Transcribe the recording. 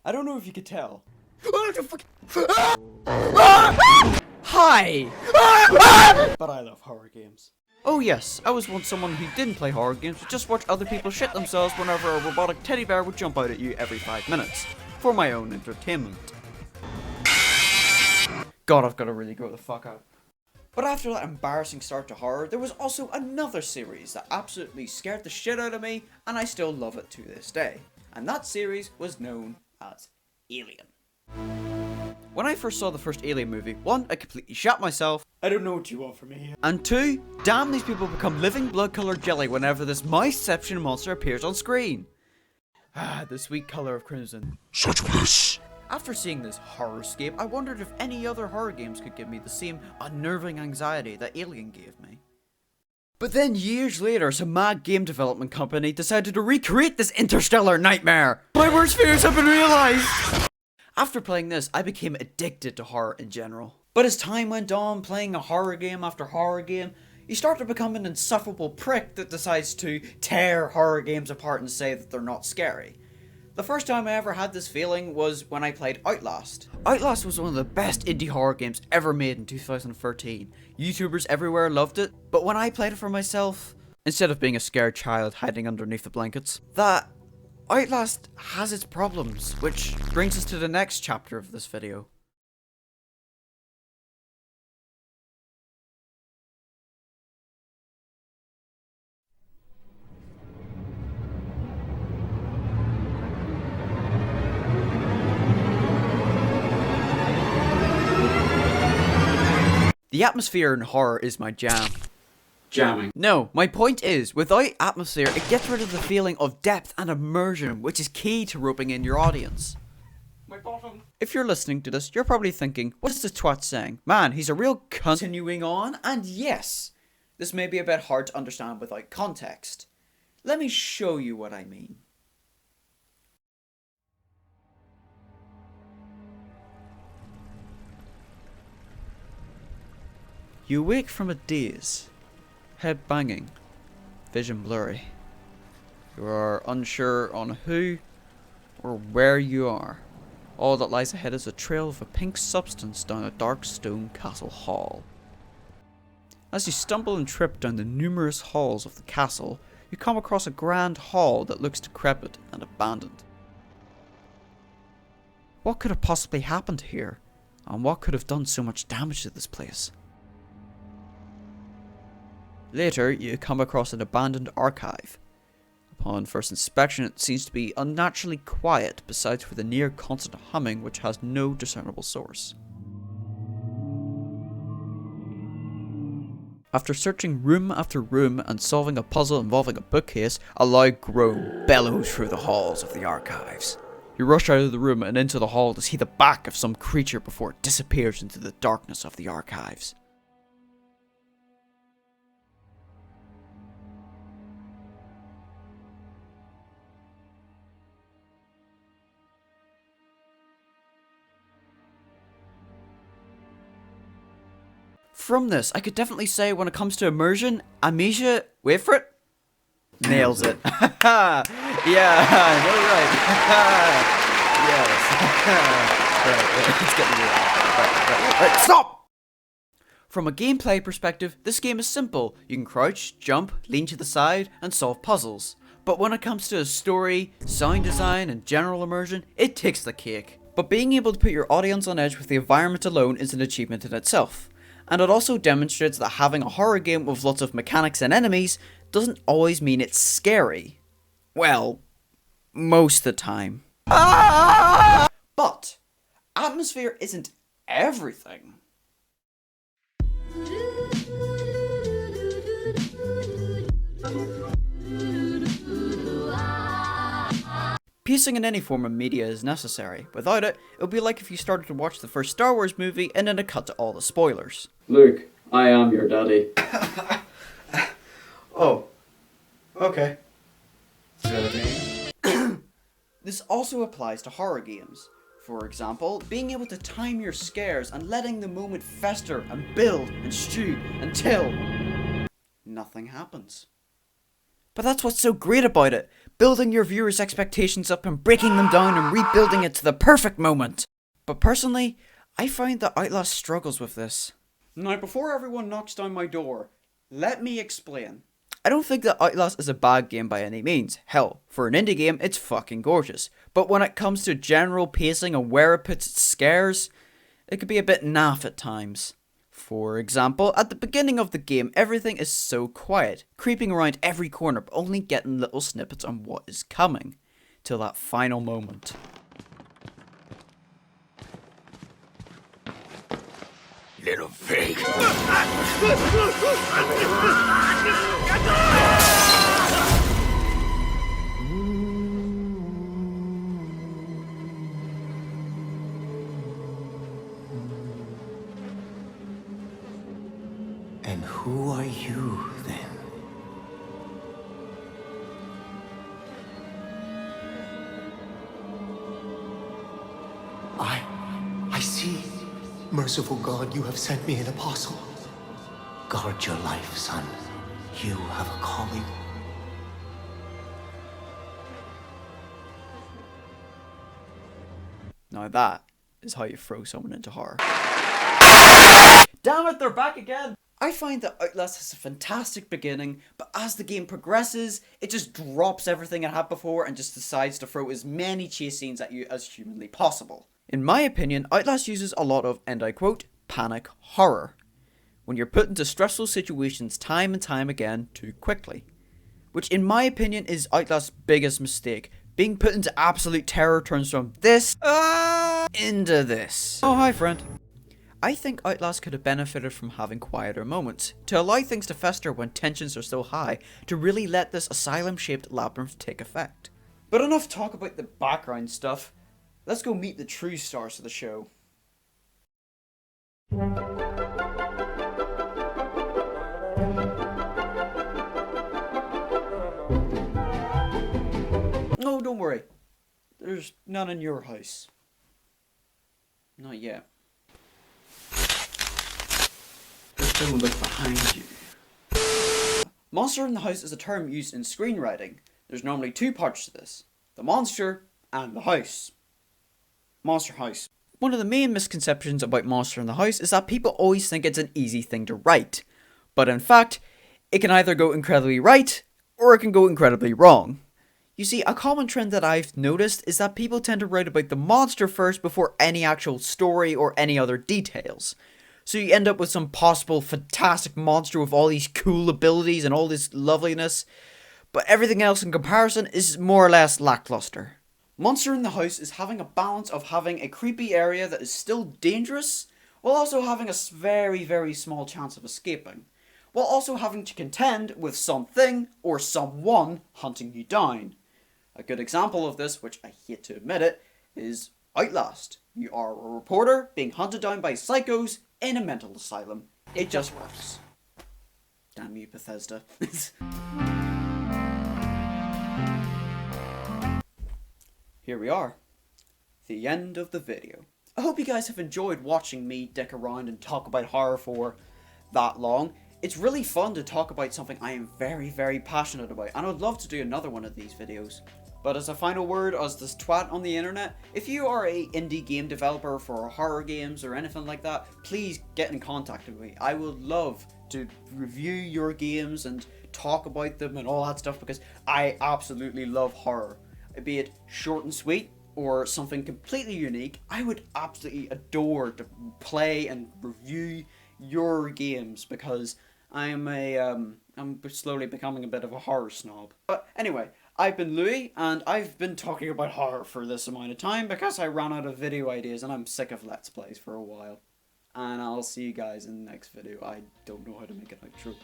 I don't know if you could tell. Hi! But I love horror games. Oh yes, I was once someone who didn't play horror games but just watched other people shit themselves whenever a robotic teddy bear would jump out at you every 5 minutes. For my own entertainment. God, I've got to really grow the fuck up. But after that embarrassing start to horror, there was also another series that absolutely scared the shit out of me, and I still love it to this day. And that series was known as Alien. When I first saw the first Alien movie, 1, I completely shat myself. I don't know what you want from me. And 2, damn, these people become living blood-coloured jelly whenever this miceception monster appears on screen. Ah, the sweet colour of crimson. Such bliss. After seeing this horrorscape, I wondered if any other horror games could give me the same unnerving anxiety that Alien gave me. But then years later, some mad game development company decided to recreate this interstellar nightmare. My worst fears have been realised! After playing this, I became addicted to horror in general. But as time went on, playing a horror game after horror game, you start to become an insufferable prick that decides to tear horror games apart and say that they're not scary. The first time I ever had this feeling was when I played Outlast. Outlast was one of the best indie horror games ever made in 2013. YouTubers everywhere loved it, but when I played it for myself, instead of being a scared child hiding underneath the blankets, that Outlast has its problems, which brings us to the next chapter of this video. The atmosphere in horror is my jam. Jamming. No, my point is, without atmosphere, it gets rid of the feeling of depth and immersion, which is key to roping in your audience. My bottom. If you're listening to this, you're probably thinking, what is this twat saying? Man, he's a real cunt. Continuing on, and yes, this may be a bit hard to understand without context. Let me show you what I mean. You wake from a daze, head banging, vision blurry. You are unsure on who or where you are. All that lies ahead is a trail of a pink substance down a dark stone castle hall. As you stumble and trip down the numerous halls of the castle, you come across a grand hall that looks decrepit and abandoned. What could have possibly happened here? And what could have done so much damage to this place? Later, you come across an abandoned archive. Upon first inspection, it seems to be unnaturally quiet, besides for the near constant humming which has no discernible source. After searching room after room and solving a puzzle involving a bookcase, a loud groan bellows through the halls of the archives. You rush out of the room and into the hall to see the back of some creature before it disappears into the darkness of the archives. From this, I could definitely say when it comes to immersion, Amnesia, wait for it, nails it. Yeah, you're right. Yes. Right, it's getting weird. Right, stop! From a gameplay perspective, this game is simple. You can crouch, jump, lean to the side, and solve puzzles. But when it comes to story, sound design, and general immersion, it takes the cake. But being able to put your audience on edge with the environment alone is an achievement in itself. And it also demonstrates that having a horror game with lots of mechanics and enemies doesn't always mean it's scary. Well, most of the time. But atmosphere isn't everything. Pacing in any form of media is necessary. Without it, it would be like if you started to watch the first Star Wars movie and then it cut to all the spoilers. Luke, I am your daddy. Oh. Okay. This also applies to horror games. For example, being able to time your scares and letting the moment fester and build and stew until nothing happens. But that's what's so great about it, building your viewers' expectations up and breaking them down and rebuilding it to the perfect moment. But personally, I find that Outlast struggles with this. Now, before everyone knocks down my door, let me explain. I don't think that Outlast is a bad game by any means. Hell, for an indie game, it's fucking gorgeous. But when it comes to general pacing and where it puts its scares, it could be a bit naff at times. For example, at the beginning of the game, everything is so quiet, creeping around every corner but only getting little snippets on what is coming, till that final moment. Little pig. And who are you, then? I see. Merciful God, you have sent me an apostle. Guard your life, son. You have a calling. Now that is how you throw someone into horror. Damn it, they're back again! I find that Outlast has a fantastic beginning, but as the game progresses, it just drops everything it had before and just decides to throw as many chase scenes at you as humanly possible. In my opinion, Outlast uses a lot of, and I quote, panic horror, when you're put into stressful situations time and time again too quickly. Which in my opinion is Outlast's biggest mistake. Being put into absolute terror turns from this into this. Oh, hi friend. I think Outlast could have benefited from having quieter moments, to allow things to fester when tensions are so high, to really let this asylum-shaped labyrinth take effect. But enough talk about the background stuff. Let's go meet the true stars of the show. Oh, don't worry. There's none in your house. Not yet. Just don't look behind you. Monster in the house is a term used in screenwriting. There's normally two parts to this. The monster and the house. Monster house. One of the main misconceptions about Monster in the House is that people always think it's an easy thing to write. But in fact, it can either go incredibly right, or it can go incredibly wrong. You see, a common trend that I've noticed is that people tend to write about the monster first before any actual story or any other details. So you end up with some possible fantastic monster with all these cool abilities and all this loveliness, but everything else in comparison is more or less lackluster. Monster in the House is having a balance of having a creepy area that is still dangerous, while also having a very, very small chance of escaping, while also having to contend with something or someone hunting you down. A good example of this, which I hate to admit it, is Outlast. You are a reporter being hunted down by psychos in a mental asylum. It just works. Damn you, Bethesda. Here we are. The end of the video. I hope you guys have enjoyed watching me dick around and talk about horror for that long. It's really fun to talk about something I am very, very passionate about, and I'd love to do another one of these videos. But as a final word, as this twat on the internet, if you are a indie game developer for horror games or anything like that, please get in contact with me. I would love to review your games and talk about them and all that stuff, because I absolutely love horror. Be it short and sweet or something completely unique, I would absolutely adore to play and review your games, because I'm slowly becoming a bit of a horror snob. But anyway, I've been Louis, and I've been talking about horror for this amount of time because I ran out of video ideas and I'm sick of Let's Plays for a while. And I'll see you guys in the next video. I don't know how to make an outro.